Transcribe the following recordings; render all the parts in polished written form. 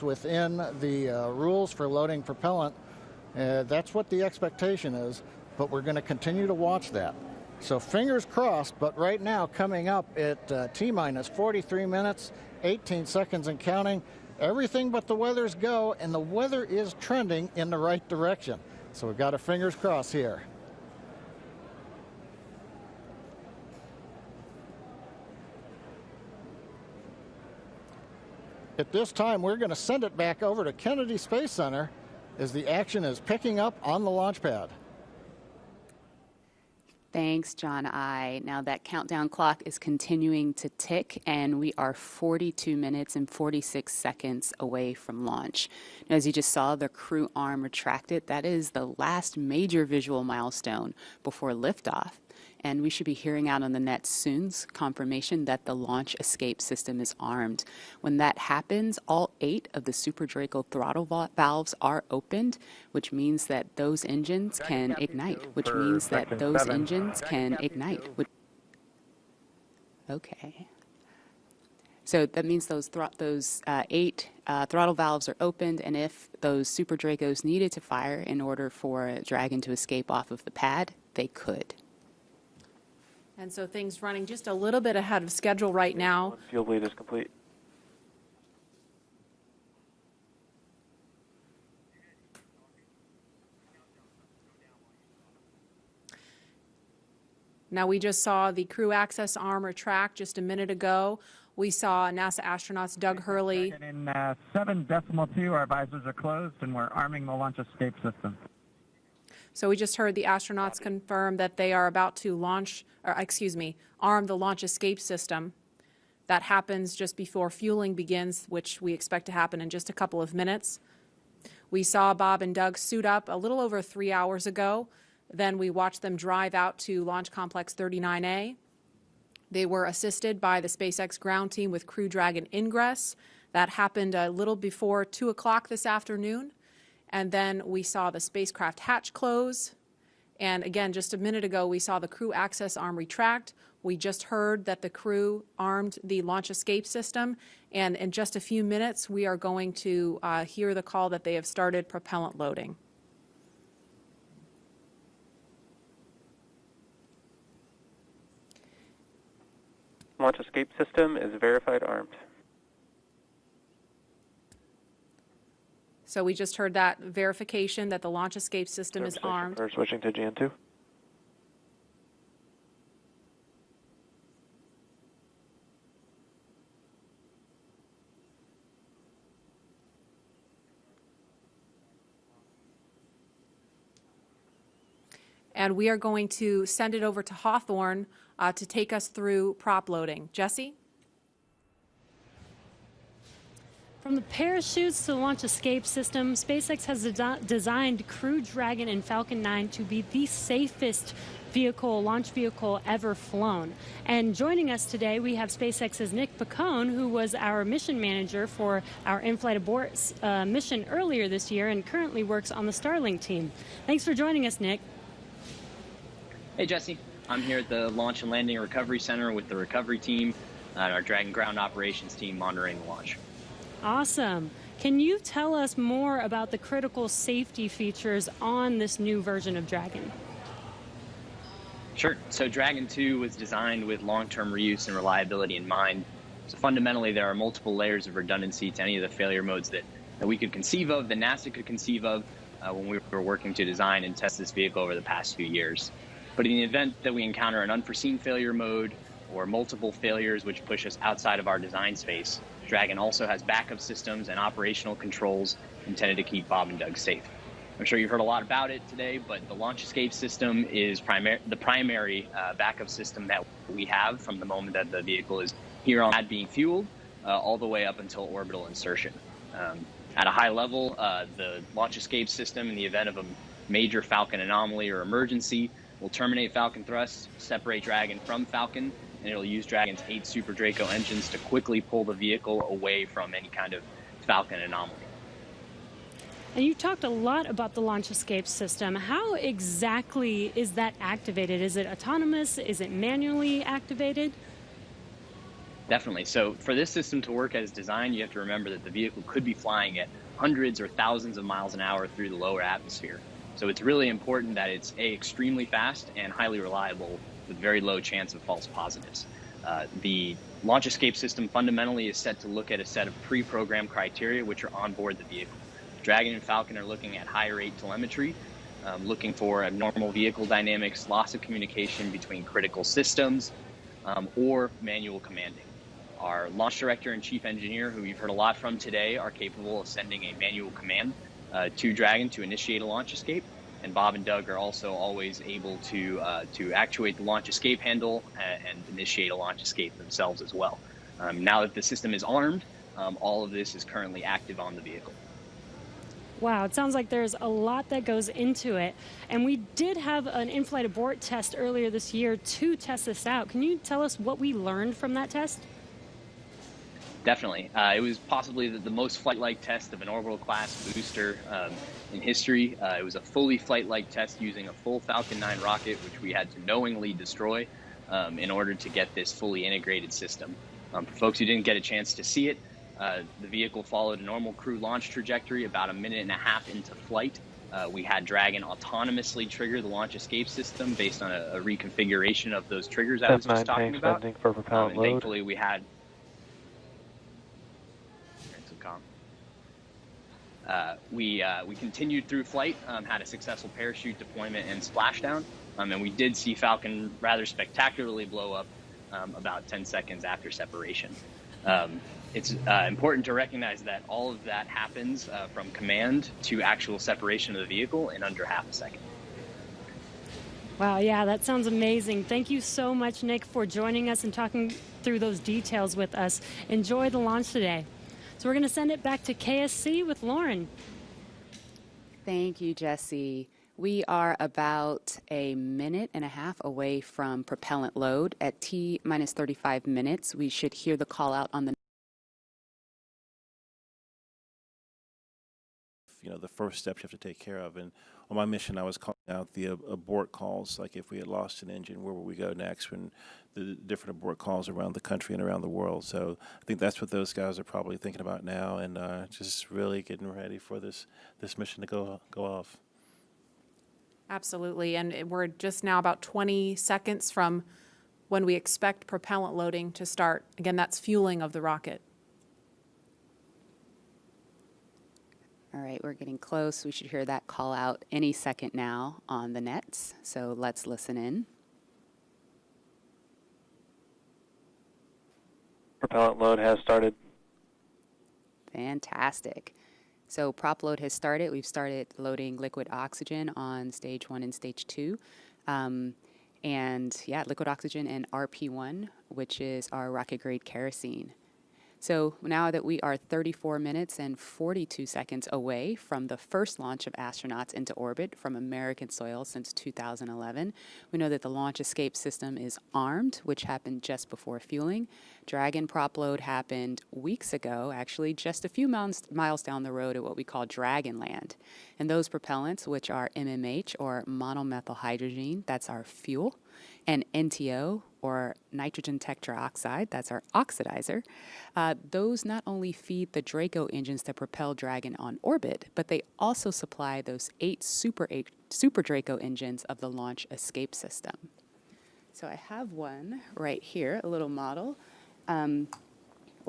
within the rules for loading propellant. That's what the expectation is, but we're going to continue to watch that. So fingers crossed, but right now coming up at T-minus 43 minutes, 18 seconds and counting, everything but the weather's go, and the weather is trending in the right direction. So we've got our fingers crossed here. At this time, we're going to send it back over to Kennedy Space Center as the action is picking up on the launch pad. Thanks, John I. Now that countdown clock is continuing to tick, and we are 42 minutes and 46 seconds away from launch. Now, as you just saw, the crew arm retracted. That is the last major visual milestone before liftoff. And we should be hearing out on the net soon confirmation that the launch escape system is armed. When that happens, all 8 of the Super Draco throttle valves are opened, which means that those engines can ignite, Okay. So that means those 8 throttle valves are opened, and if those Super Dracos needed to fire in order for Dragon to escape off of the pad, they could. And so things running just a little bit ahead of schedule right now. Field lead is complete. Now we just saw the crew access arm retract just a minute ago. We saw NASA astronauts Doug Hurley. In 7.2, our visors are closed and we're arming the launch escape system. So we just heard the astronauts confirm that they are about to arm the launch escape system. That happens just before fueling begins, which we expect to happen in just a couple of minutes. We saw Bob and Doug suit up a little over 3 hours ago. Then we watched them drive out to Launch Complex 39A. They were assisted by the SpaceX ground team with Crew Dragon ingress. That happened a little before 2 o'clock this afternoon. And then we saw the spacecraft hatch close. And again, just a minute ago, we saw the crew access arm retract. We just heard that the crew armed the launch escape system. And in just a few minutes, we are going to hear the call that they have started propellant loading. Launch escape system is verified armed. So we just heard that verification that the launch escape system is armed. We're switching to GN2. And we are going to send it over to Hawthorne to take us through prop loading. Jesse? From the parachutes to the launch escape system, SpaceX has designed Crew Dragon and Falcon 9 to be the safest launch vehicle ever flown. And joining us today, we have SpaceX's Nick Picone, who was our mission manager for our in-flight abort mission earlier this year and currently works on the Starlink team. Thanks for joining us, Nick. Hey, Jesse. I'm here at the Launch and Landing Recovery Center with the recovery team and our Dragon ground operations team monitoring the launch. Awesome. Can you tell us more about the critical safety features on this new version of Dragon? Sure. So Dragon 2 was designed with long-term reuse and reliability in mind. So fundamentally, there are multiple layers of redundancy to any of the failure modes that we could conceive of, that NASA could conceive of when we were working to design and test this vehicle over the past few years. But in the event that we encounter an unforeseen failure mode or multiple failures which push us outside of our design space, Dragon also has backup systems and operational controls intended to keep Bob and Doug safe. I'm sure you've heard a lot about it today, but the launch escape system is the primary backup system that we have from the moment that the vehicle is here on pad being fueled all the way up until orbital insertion. At a high level, the launch escape system, in the event of a major Falcon anomaly or emergency, will terminate Falcon thrust, separate Dragon from Falcon, and it'll use Dragon's 8 Super Draco engines to quickly pull the vehicle away from any kind of Falcon anomaly. And you talked a lot about the launch escape system. How exactly is that activated? Is it autonomous? Is it manually activated? Definitely. So for this system to work as designed, you have to remember that the vehicle could be flying at hundreds or thousands of miles an hour through the lower atmosphere. So it's really important that it's extremely fast and highly reliable with very low chance of false positives. The launch escape system fundamentally is set to look at a set of pre-programmed criteria which are on board the vehicle. Dragon and Falcon are looking at high rate telemetry, looking for abnormal vehicle dynamics, loss of communication between critical systems, or manual commanding. Our launch director and chief engineer, who you've heard a lot from today, are capable of sending a manual command to Dragon to initiate a launch escape. And Bob and Doug are also always able to actuate the launch escape handle and initiate a launch escape themselves as well. Now that the system is armed, all of this is currently active on the vehicle. Wow, it sounds like there's a lot that goes into it. And we did have an in-flight abort test earlier this year to test this out. Can you tell us what we learned from that test? Definitely. It was possibly the most flight-like test of an orbital class booster in history. It was a fully flight-like test using a full Falcon 9 rocket, which we had to knowingly destroy in order to get this fully integrated system. For folks who didn't get a chance to see it, the vehicle followed a normal crew launch trajectory. About a minute and a half into flight, we had Dragon autonomously trigger the launch escape system based on a reconfiguration of those triggers I was just talking about. For propellant And load. thankfully we had we continued through flight, had a successful parachute deployment and splashdown, and we did see Falcon rather spectacularly blow up about 10 seconds after separation. It's important to recognize that all of that happens from command to actual separation of the vehicle in under half a second. Wow, yeah, that sounds amazing. Thank you so much, Nick, for joining us and talking through those details with us. Enjoy the launch today. So we're going to send it back to KSC with Lauren. Thank you, Jesse. We are about a minute and a half away from propellant load. At T minus 35 minutes, we should hear the call out on the the first steps you have to take care of. And on my mission, I was calling out the abort calls, like if we had lost an engine, where would we go next, when the different abort calls around the country and around the world. So I think that's what those guys are probably thinking about now, and just really getting ready for this mission to go off. Absolutely, and we're just now about 20 seconds from when we expect propellant loading to start. Again, that's fueling of the rocket. All right, we're getting close. We should hear that call out any second now on the nets. So let's listen in. Propellant load has started. Fantastic. So prop load has started. We've started loading liquid oxygen on stage 1 and stage 2. And yeah, liquid oxygen and RP1, which is our rocket grade kerosene. So now that we are 34 minutes and 42 seconds away from the first launch of astronauts into orbit from American soil since 2011, we know that the launch escape system is armed, which happened just before fueling. Dragon prop load happened weeks ago, actually just a few miles down the road at what we call Dragonland. And those propellants, which are MMH, or monomethylhydrazine, that's our fuel, and NTO, or nitrogen tetroxide, that's our oxidizer, those not only feed the Draco engines that propel Dragon on orbit, but they also supply those 8 Super Draco engines of the launch escape system. So I have one right here, a little model.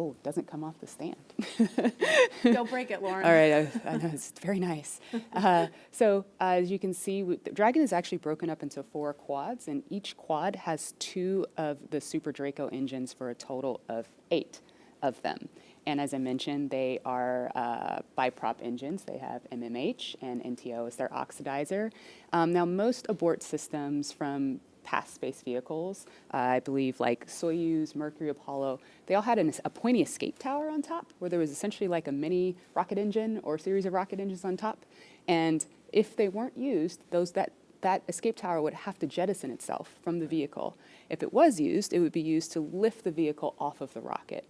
Oh, it doesn't come off the stand. Don't break it, Lauren. All right, I know, it's very nice. So as you can see, Dragon is actually broken up into 4 quads, and each quad has 2 of the Super Draco engines for a total of 8 of them. And as I mentioned, they are biprop engines. They have MMH and NTO as their oxidizer. Now, most abort systems from past space vehicles, I believe like Soyuz, Mercury, Apollo, they all had a pointy escape tower on top where there was essentially like a mini rocket engine or a series of rocket engines on top. And if they weren't used, that escape tower would have to jettison itself from the vehicle. If it was used, it would be used to lift the vehicle off of the rocket.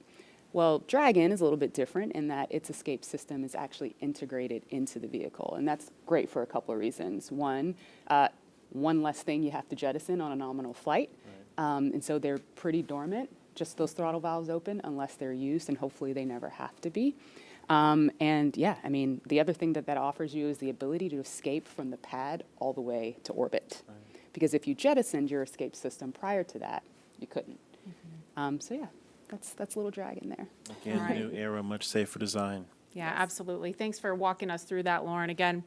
Well, Dragon is a little bit different in that its escape system is actually integrated into the vehicle. And that's great for a couple of reasons. One less thing you have to jettison on a nominal flight. Right. And so they're pretty dormant, just those throttle valves open unless they're used, and hopefully they never have to be. And yeah, I mean, the other thing that that offers you is the ability to escape from the pad all the way to orbit. Right. Because if you jettisoned your escape system prior to that, you couldn't. So yeah, that's a little Dragon there. Again, Right. new era, much safer design. Yeah, absolutely. Thanks for walking us through that, Lauren. Again,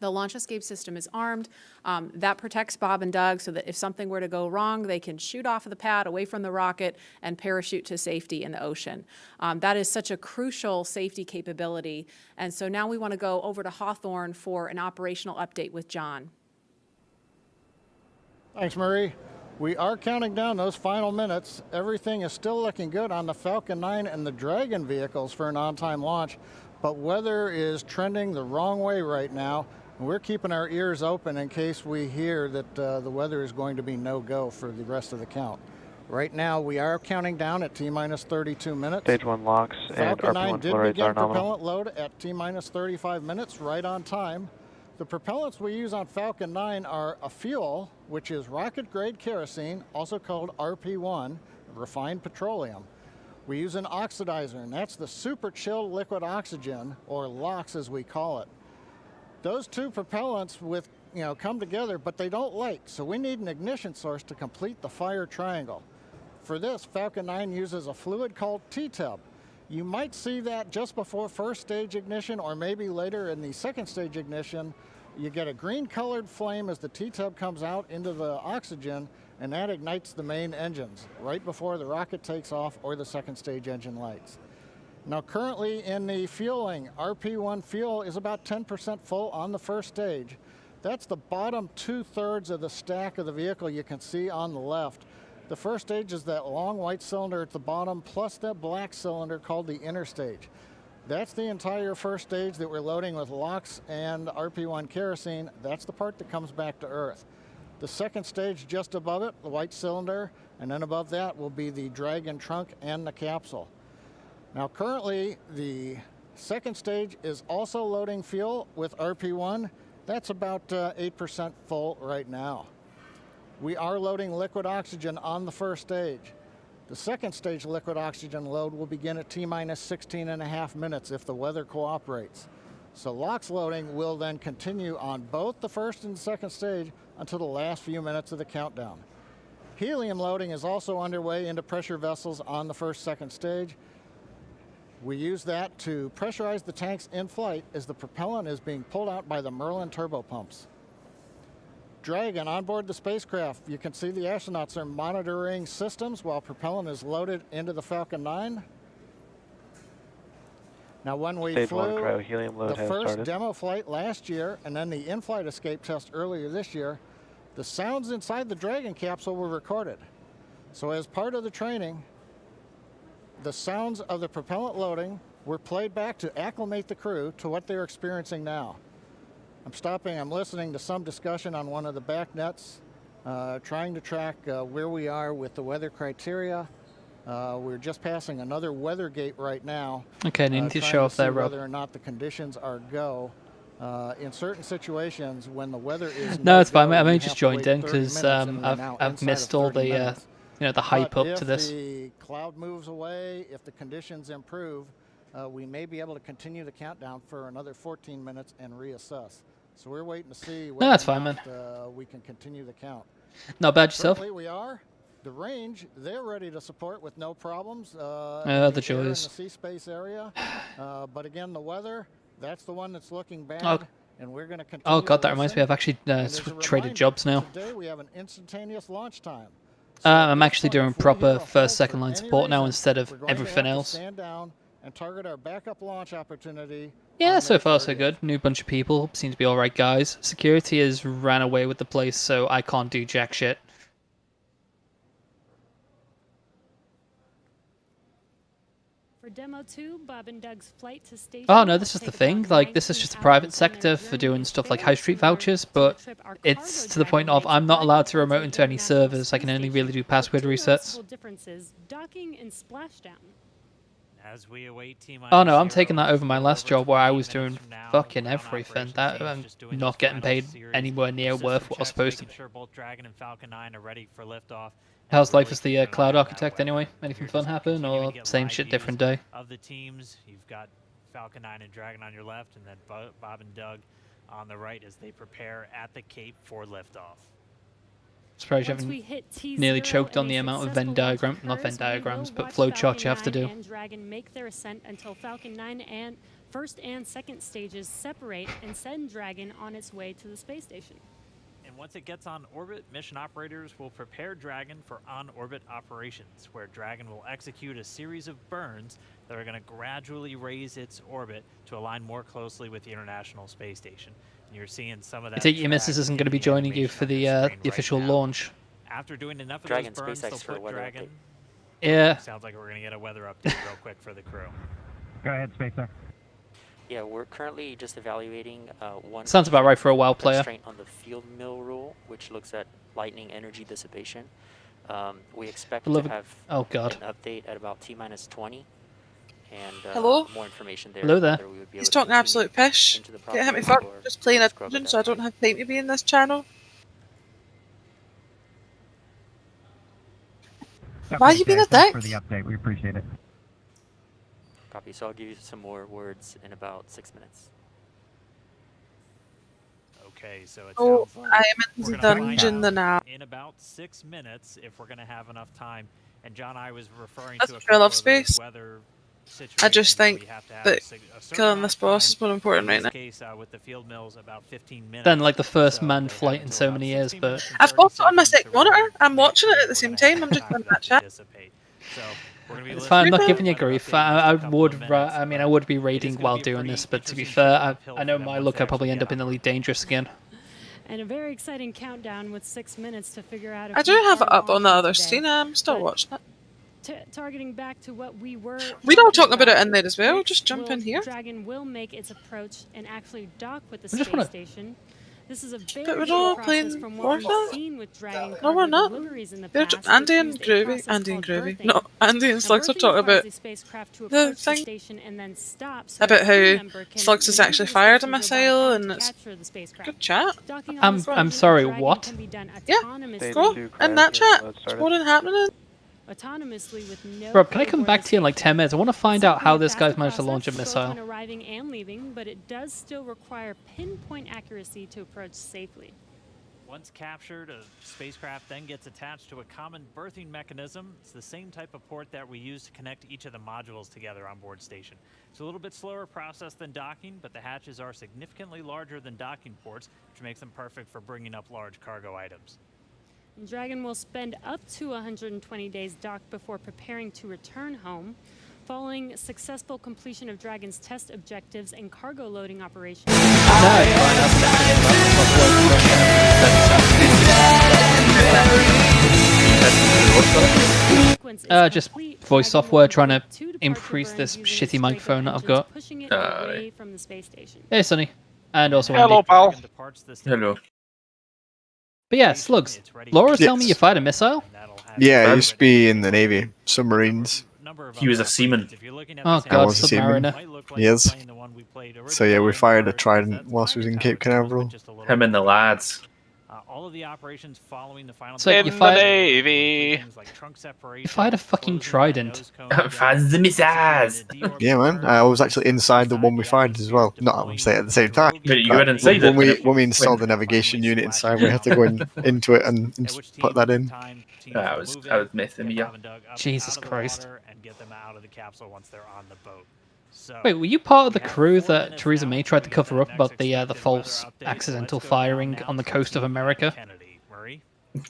the launch escape system is armed. That protects Bob and Doug so that if something were to go wrong, they can shoot off of the pad away from the rocket and parachute to safety in the ocean. That is such a crucial safety capability. And so now we want to go over to Hawthorne for an operational update with John. Thanks, Marie. We are counting down those final minutes. Everything is still looking good on the Falcon 9 and the Dragon vehicles for an on-time launch, but weather is trending the wrong way right now. And we're keeping our ears open in case we hear that the weather is going to be no-go for the rest of the count. Right now, we are counting down at T-minus 32 minutes. Stage 1 locks and Falcon 9 RP1 did flow rates begin are nominal. propellant load at T-minus 35 minutes, right on time. The propellants we use on Falcon 9 are a fuel, which is rocket-grade kerosene, also called RP1, refined petroleum. We use an oxidizer, and that's the super chilled liquid oxygen, or LOX as we call it. Those two propellants come together, but they don't light, so we need an ignition source to complete the fire triangle. For this, Falcon 9 uses a fluid called T-tub. You might see that just before first stage ignition, or maybe later in the second stage ignition. You get a green colored flame as the T-tub comes out into the oxygen, and that ignites the main engines right before the rocket takes off or the second stage engine lights. Now currently in the fueling, RP1 fuel is about 10% full on the first stage. That's the bottom 2/3 of the stack of the vehicle you can see on the left. The first stage is that long white cylinder at the bottom plus that black cylinder called the inner stage. That's the entire first stage that we're loading with LOX and RP1 kerosene. That's the part that comes back to Earth. The second stage just above it, the white cylinder, and then above that will be the Dragon trunk and the capsule. Now currently the second stage is also loading fuel with RP1. That's about 8% full right now. We are loading liquid oxygen on the first stage. The second stage liquid oxygen load will begin at T-minus 16.5 minutes if the weather cooperates. So LOX loading will then continue on both the first and second stage until the last few minutes of the countdown. Helium loading is also underway into pressure vessels on the second stage. We use that to pressurize the tanks in flight as the propellant is being pulled out by the Merlin turbopumps. Dragon on board the spacecraft. You can see the astronauts are monitoring systems while propellant is loaded into the Falcon 9. Now when we Stage 1 flew cryo-helium load the has first started. demo flight last year and then the in-flight escape test earlier this year, the sounds inside the Dragon capsule were recorded. So as part of the training, the sounds of the propellant loading were played back to acclimate the crew to what they're experiencing now. I'm listening to some discussion on one of the back nets, trying to track where we are with the weather criteria. We're just passing another weather gate right now. Okay, you need to show off there, Rob. Whether or not the conditions are go. In certain situations, when the weather is no, it's fine. go, I you only have just to joined wait in 30 because minutes, and we're now I've inside missed of all 30 the minutes. the hype But up to this. If the cloud moves away, if the conditions improve, we may be able to continue the countdown for another 14 minutes and reassess. So we're waiting to see whether that's or fine, not, we can continue the count. Not bad yourself. Certainly we are. The range, they're ready to support with no problems. The air and joys. the sea space area. But again, the weather, that's the one that's looking bad. Oh. And we're going to continue. Oh god, to that reminds me. listen. I've actually And as a traded reminder, jobs now. Today we have an instantaneous launch time. So I'm at actually this point, doing if we proper hear a first, halt second for line any support now reason, instead of we're going to everything have to else. stand down and target our backup launch opportunity. Yeah, on so May far so 30th. good. New bunch of people. Seem to be alright guys. Security has ran away with the place, so I can't do jack shit. For Demo 2, Bob and Doug's flight to station. Oh no, this will is the take thing. about Like, this is 19 just the private hours, and their sector for journey doing is stuff like very high street similar vouchers, to the but trip our it's cargo to the point dragon of makes I'm not flying allowed to towards remote the into any International servers. I can only Space really do Station. password Two resets. noticeable differences: docking and splashdown. As we await T-minus Oh no, I'm 0, taking that over my little last over job where I 20 was doing minutes from now, fucking ground everything. operations That team's I'm just doing not those getting final paid series anywhere near system worth what I'm checks, supposed to making be. sure both Dragon and Falcon 9 are ready for liftoff. How's life as the cloud architect anyway? Anything fun happen, or same shit, different day? Of the teams, you've got Falcon 9 and Dragon on your left, and then Bob and Doug on the right as they prepare at the Cape for liftoff. Surprised you haven't nearly choked on the amount of not Venn diagrams, but flowcharts you have to do. And Dragon make their ascent until Falcon 9 and first and second stages separate and send Dragon on its way to the space station. And once it gets on orbit, mission operators will prepare Dragon for on-orbit operations, where Dragon will execute a series of burns that are going to gradually raise its orbit to align more closely with the International Space Station. And you're seeing some of that. I think your missus isn't going to be joining you for the official launch. After doing enough of Dragon those burns, SpaceX they'll for put weather Dragon. update. Yeah. Sounds like we're going to get a weather update real quick for the crew. Go ahead, SpaceX. Yeah, we're currently just evaluating one. Sounds about right for a WoW player. Constraint on the field mill rule, which looks at lightning energy dissipation. We expect to have an update at about T-minus 20. And Hello? more information there. Hello there. He's talking absolute pish. Get hit me fuck. Just playing a dungeon, so I don't have time to be in this channel. Why are you being a dick? For the update, we appreciate it. Copy. So I'll give you some more words in about 6 minutes. Okay, so it Oh, sounds like I am in the we're gonna find dungeon out now. in about 6 minutes if we're going to have enough time. And John, I was referring That's to a true, I love couple of those space. weather I just situations where think we have to have that a certain killing amount this of boss time. is more important right In now. this case, with the field mills, about 15 minutes. Then like the first So manned they have flight in until so about many years, 16 but minutes and I've 30 got it on my seconds stick to monitor. really I'm make watching sure it at the we're same gonna have time. I'm just time on for that to chat. dissipate. So we're gonna be it's fine. I'm not listening giving you to the grief. weather update in I just a couple of would. minutes, I mean, I but would be it is raiding gonna while be a doing pretty this, but to be interesting fair, uphill I know for them my once look. they I probably actually end get up in on. Elite Dangerous skin. And a very exciting countdown with 6 minutes to figure out if I do we have it are up on the launching other today. screen. I'm still But watching it. Targeting back to what we were We don't talking talk about it in there as well. next Just jump in here. Dragon will make its approach and actually dock with the I just space wanna- station. This is a very But we're short not process playing from what we've Warfare? seen with Dragon No, cargo we're not. deliveries in the They're past. Andy which and used a Groovy. process Andy and called Groovy. berthing. No, Andy and Now, Slugs are berthing talking requires about the spacecraft to the approach the thing station and then stop. So about the crew how member can Slugs has maneuver actually the fired a station to missile about and it's capture the spacecraft. good chat. Docking on the I'm station sorry. of Dragon What? can be done Yeah, autonomously. go in that chat. It's more than happening. Autonomously with no Rob, can I crew come aboard back the to you in like 10 station. minutes? I want to find It's out how simply a this guy's faster managed to launch a process, missile. both when arriving and leaving, but it does still require pinpoint accuracy to approach safely. Once captured, a spacecraft then gets attached to a common berthing mechanism. It's the same type of port that we use to connect each of the modules together on board station. It's a little bit slower process than docking, but the hatches are significantly larger than docking ports, which makes them perfect for bringing up large cargo items. And Dragon will spend up to 120 days docked before preparing to return home. Following successful completion of Dragon's test objectives and cargo loading operations. Just voice software trying to increase this shitty microphone that I've got. Hey, Sonny. And also Hello, Andy. pal. Hello. But yeah, Slugs. Laura's telling me you fired a missile? Yeah, I used to be in the Navy, submarines. He was a seaman. Oh I god, was a seaman. submariner. Yes. So yeah, we fired a trident whilst we was in Cape Canaveral. Him and the lads. All of the operations following the final So you In fired, the Navy. you fired a fucking trident. Fans the missiles. Yeah, man. I was actually inside the one we fired as well. Not I would say at the same time. But you were inside when it. we installed the navigation unit inside, we had to go into it and put that in. I was messing me up. Jesus Christ. And get them out of the capsule once they're on the boat. So Wait, were you part of the crew that Theresa May tried to cover up about the false accidental firing on the coast of America?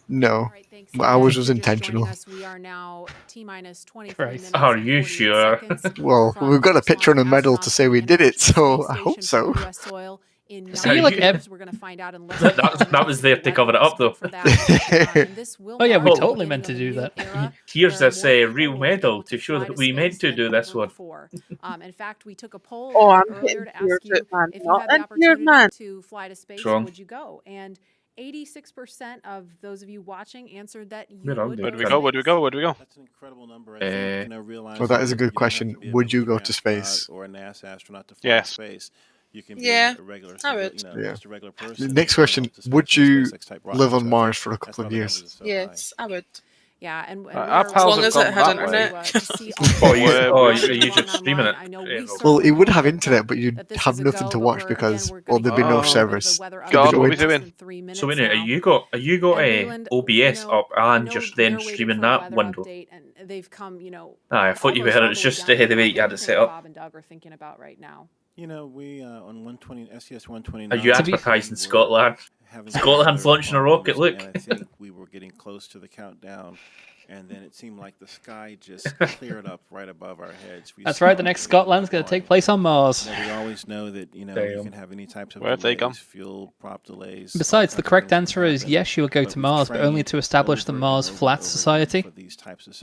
No, but ours was intentional. We are now T-minus 23 Christ. minutes Are and you 48 sure? seconds Well, from we've got a picture and a medal to astronauts say we on did it, the so I space hope station so. for US soil in So you- like We're going to find out in less than That was there to cover it up, though. for that. And this will Oh yeah, we mark the totally beginning meant to of a do new that. era. Here's There are this more people real who will be able medal to to show fly that to we meant space to than do this ever one. before. In fact, we took a poll Oh, I'm earlier getting to tears ask you out, man. if you Not had the in here, opportunity man. to fly to space, Wrong. would you go? And 86% of those of you watching answered that you We're on would there. go. Would we to go? Would we space. go? Would we go? That's an incredible number. I think, Well, that is a good question. Would you go to space? Or a NASA astronaut to fly Yes. to space. You can be Yeah, a regular, I would. Yeah. just a regular person. The next question: would you live on Mars for a couple of years? Yes, I would. Yeah, and As long as it had internet. Are you just streaming it? Well, it would have internet, but you'd have nothing to watch because, well, there'd be no service. God, what are we doing? So wait a minute, you got a OBS up and just then streaming that window? They've come, I thought you were. It's just the way you had it set up. Bob and Doug are thinking about right now. You know, we on 120 SES 129. Are you advertising ScotLAN? ScotLAN's launching a rocket. Look. And I think we were getting close to the countdown, and then it seemed like the sky just cleared up right above our heads. That's right. The next ScotLAN's going to take place on Mars. We always know that you can have any types of Where have they gone? Fuel prop delays. Besides, the correct answer is yes, you will go to Mars, but only to establish the Mars Flat Society. And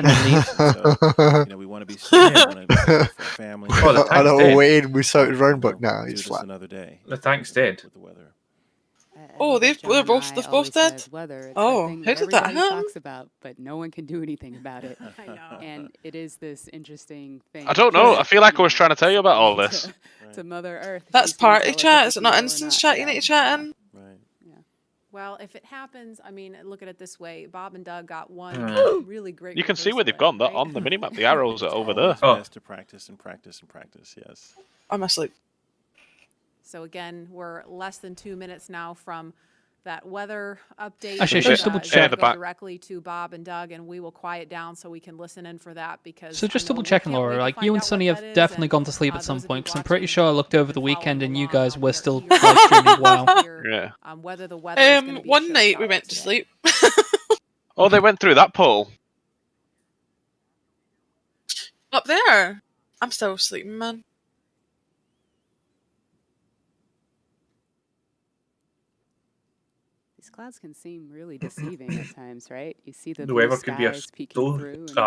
then leave. So, we want to be safe. We want to be for family. I know, Wayne, we started round, but now it's flat. Another day. The tank's dead. Oh, they've both dead. Oh, how did that happen? Talks about, but no one can do anything about it. I know. And it is this interesting thing. I don't know. I feel like I was trying to tell you about all this. To Mother Earth. That's party chat. Is it not instance chat you need to chat in? Well, if it happens, I mean, look at it this way. Bob and Doug got one really great. You can see where they've gone. That on the minimap, the arrows are over there. Oh, to practice and practice and practice. Yes. I'm asleep. So again, we're less than 2 minutes now from that weather update. Actually, just double check. Go directly to Bob and Doug, and we will quiet down so we can listen in for that. Because so just double checking, Laura. Like you and Sonny have definitely gone to sleep at some point, because I'm pretty sure I looked over the weekend and you guys were still live streaming. Wow. Yeah. Whether the weather is gonna be one night we went to sleep. Oh, they went through that portal. Up there. I'm still sleeping, man. Clouds can seem really deceiving at times, right? You see the Whoever blue could be a skies peeking through, and you think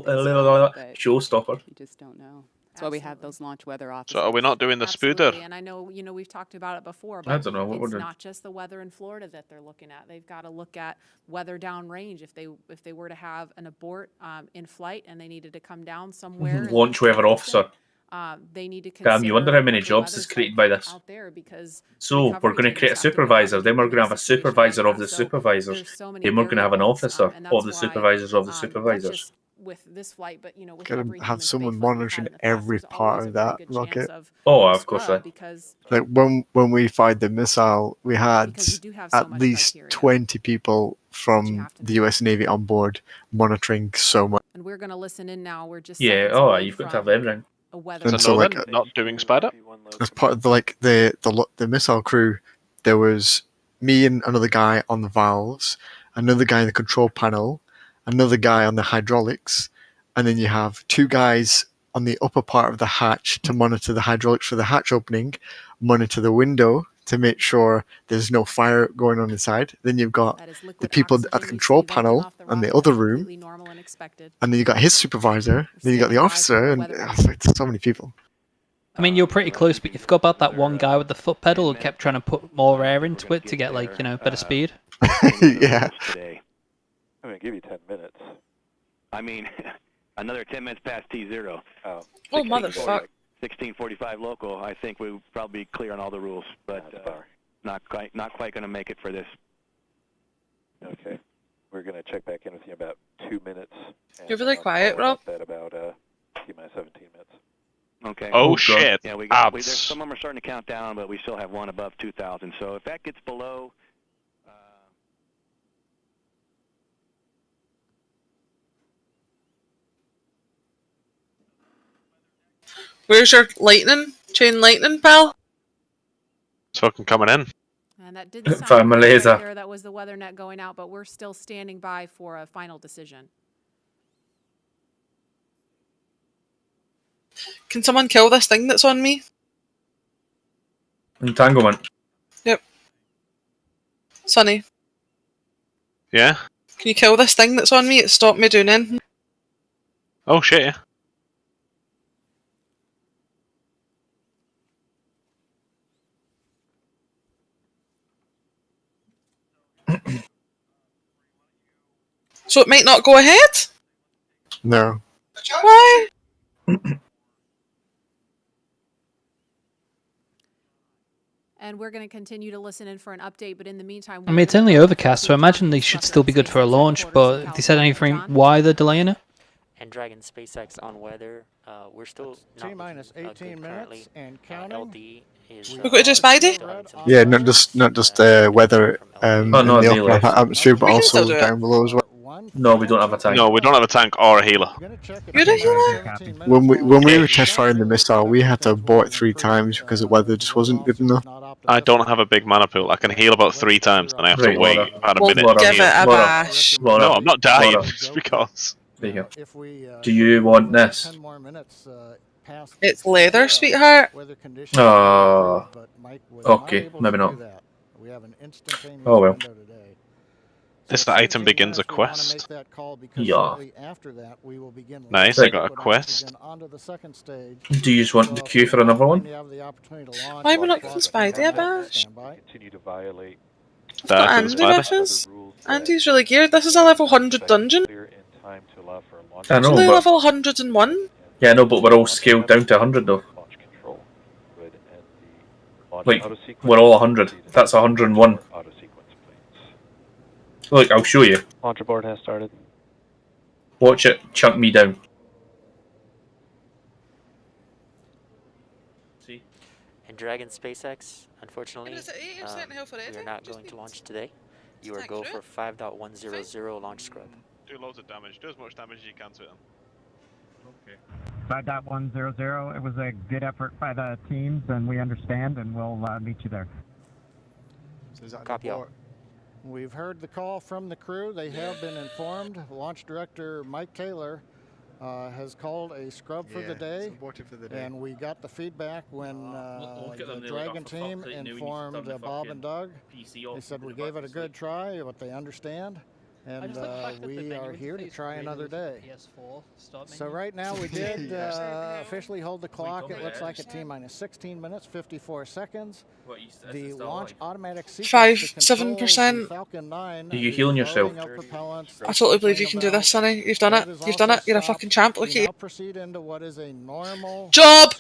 everything's fine, showstopper. You just don't know. That's why we have those launch weather offices. So are we not doing the spooder? And I know, we've talked about it before, but I don't know what it's we're not just the weather in Florida that they're looking at. They've got to look at weather downrange. If they were to have an abort in flight and they needed to come down somewhere, Launch weather officer. They need to consider. Damn, you wonder how many jobs is created by this. So we're going to create a supervisor. Then we're going to have a supervisor of the supervisors. Then we're going to have an officer of the supervisors of the supervisors. With this flight, but with Gotta have someone monitoring every part of that rocket. Oh, of course. Like when we fired the missile, we had at least 20 people from the US Navy on board monitoring so much. And we're going to listen in now. We're just you've got to have everything. And so, like, not doing Spider. As part of the missile crew, there was me and another guy on the valves, another guy in the control panel, another guy on the hydraulics, and then you have two guys on the upper part of the hatch to monitor the hydraulics for the hatch opening, monitor the window to make sure there's no fire going on inside. Then you've got the people at the control panel and the other room, and then you got his supervisor, then you got the officer, and it's like so many people. I mean, you're pretty close, but you forgot about that one guy with the foot pedal who kept trying to put more air into it to get, like, better speed. Yeah. I'm going to give you 10 minutes. I mean, another 10 minutes past T0. Oh, motherfucker. 16:45 local. I think we'll probably be clear on all the rules, but not quite going to make it for this. Okay. We're going to check back in with you in about 2 minutes. You're really quiet, Rob. At about T-minus 17 minutes. Okay. Oh, shit. Yeah, there's some of them are starting to count down, but we still have one above 2,000. So if that gets below... Where's your chain lightning, pal? It's fucking coming in. And that did sound my laser. there. That was the weather net going out, but we're still standing by for a final decision. Can someone kill this thing that's on me? Entanglement. Yep. Sonny. Yeah? Can you kill this thing that's on me? It stopped me doing anything. Oh, shit. So it might not go ahead? No. Why? and we're going to continue to listen in for an update. But in the meantime, I mean, it's only overcast, so I imagine they should still be good for a launch, but have they said anything why they're delaying it? And Dragon SpaceX on weather, we're still T-minus 18 minutes and counting. LD is, We've got to do Spidey? Yeah, not just weather in the upper atmosphere, but We can also still do it. down below as well. No, we don't have a tank. No, we don't have a tank or a healer. You're a healer? When we were test firing the missile, we had to abort 3 times because the weather just wasn't good enough. I don't have a big mana pool. I can heal about 3 times, and I have to Right, wait Laura. about a We'll minute. give to it heal. a bash. Laura, No, I'm not dying. Laura. It's because. There you go. Do you want this? It's leather, sweetheart. Ah, okay, maybe not. Oh well. This item begins a quest. Yeah. Nice, I got a quest. Do you just want the queue for another one? Why are we not giving Spidey a bash? Continue to violate Got That Andy is with bad. us. Andy's really geared. This is a level 100 dungeon. clear in time to allow for a launch. I It's know, only but level 101. yeah, no, but we're all scaled down to 100 though. Launch control would end the launch Like, auto sequence. we're all 100. That's 101. Auto sequence, please. Look, I'll show you. Launch abort has started. Watch it chunk me down. See? And Dragon SpaceX, unfortunately, It's at 80% health already. we are not Just going to need launch today. You are tank go through. for 5.100 launch scrub. Do loads of damage. Do as much damage as you can to them. 5.100. It was a good effort by the teams, and we understand, and we'll meet you there. Copy all. We've heard the call from the crew. They have been informed. Launch Director Mike Taylor has called a scrub for the day, and we got the feedback when the Dragon team informed Bob and Doug. They said we gave it a good try, but they understand, and we are here to try another day. So right now we did officially hold the clock. It looks like a T-minus 16 minutes, 54 seconds. The launch automatic 5-7%. Falcon 9. Are you healing yourself? I totally believe you can do this, Sonny. You've done it. You've done it. You're a fucking champ. Look at you. Proceed into what is a normal Job!